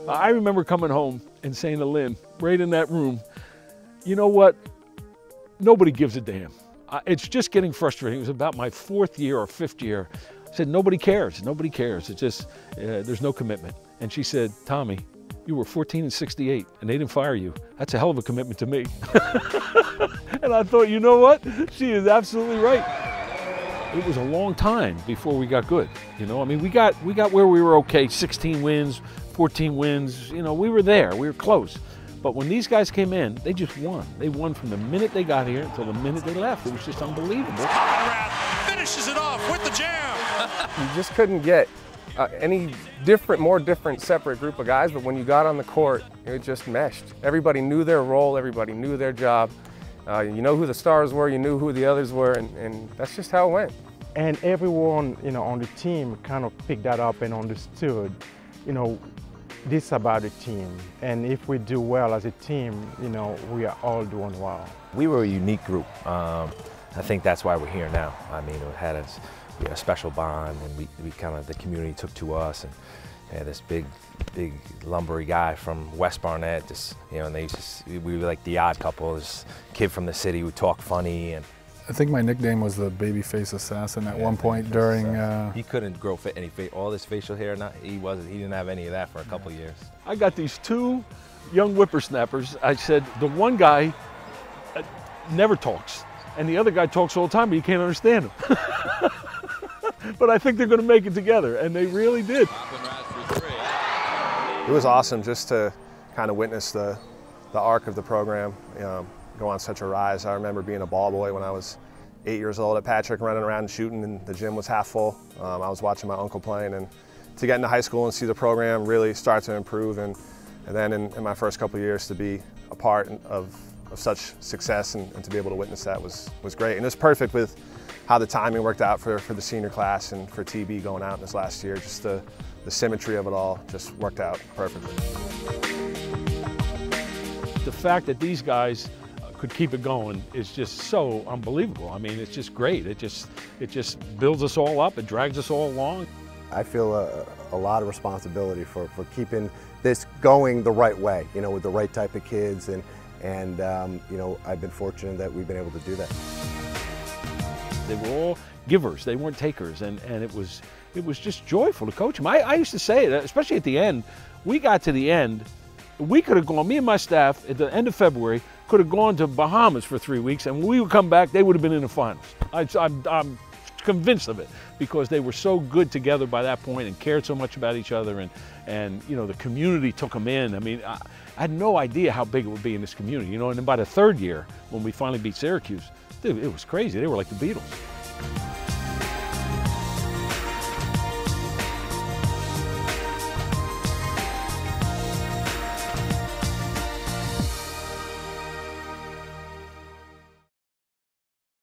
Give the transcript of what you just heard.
I remember coming home and saying to Lynn, right in that room, you know what? Nobody gives a damn. It's just getting frustrating. It was about my 4th year or 5th year. I said, nobody cares. Nobody cares. It's just, there's no commitment. And she said, Tommy, you were 14 and 68 and they didn't fire you. That's a hell of a commitment to me. And I thought, you know what? She is absolutely right. It was a long time before we got good. You know, I mean, we got where we were okay, 16 wins, 14 wins. You know, we were there, we were close. But when these guys came in, they just won. They won from the minute they got here until the minute they left. It was just unbelievable. Coppenrath finishes it off with the jam. You just couldn't get any more different, separate group of guys, but when you got on the court, it just meshed. Everybody knew their role, everybody knew their job. You know who the stars were, you knew who the others were, and that's just how it went. And everyone, you know, on the team kind of picked that up and understood, you know, this about a team. And if we do well as a team, you know, we are all doing well. We were a unique group. I think that's why we're here now. I mean, we had a special bond, and we kind of, the community took to us, and this big lumbery guy from West Barnett, just, you know, and we were like the odd couple, this kid from the city who talked funny. And I think my nickname was the babyface assassin at one point during. He couldn't grow all this facial hair. He didn't have any of that for a couple years. I got these 2 young whippersnappers. I said, the one guy never talks, and the other guy talks all the time, but you can't understand him. But I think they're going to make it together, and they really did. It was awesome just to kind of witness the arc of the program go on such a rise. I remember being a ball boy when I was 8 years old at Patrick, running around and shooting, and the gym was half full. I was watching my uncle playing, and to get into high school and see the program really start to improve, and then in my first couple of years to be a part of such success and to be able to witness that was great. And it was perfect with how the timing worked out for the senior class and for TB going out in this last year. Just the symmetry of it all just worked out perfectly. The fact that these guys could keep it going is just so unbelievable. I mean, it's just great. It just builds us all up. It drags us all along. I feel a lot of responsibility for keeping this going the right way, you know, with the right type of kids, and you know, I've been fortunate that we've been able to do that. They were all givers, they weren't takers, and it was just joyful to coach them. I used to say it, especially at the end. We got to the end, we could have gone, me and my staff, at the end of February, could have gone to Bahamas for 3 weeks, and when we would come back, they would have been in the finals. I'm convinced of it, because they were so good together by that point and cared so much about each other, and you know, the community took them in. I mean, I had no idea how big it would be in this community, you know, and then by the 3rd year, when we finally beat Syracuse, dude, it was crazy. They were like the Beatles.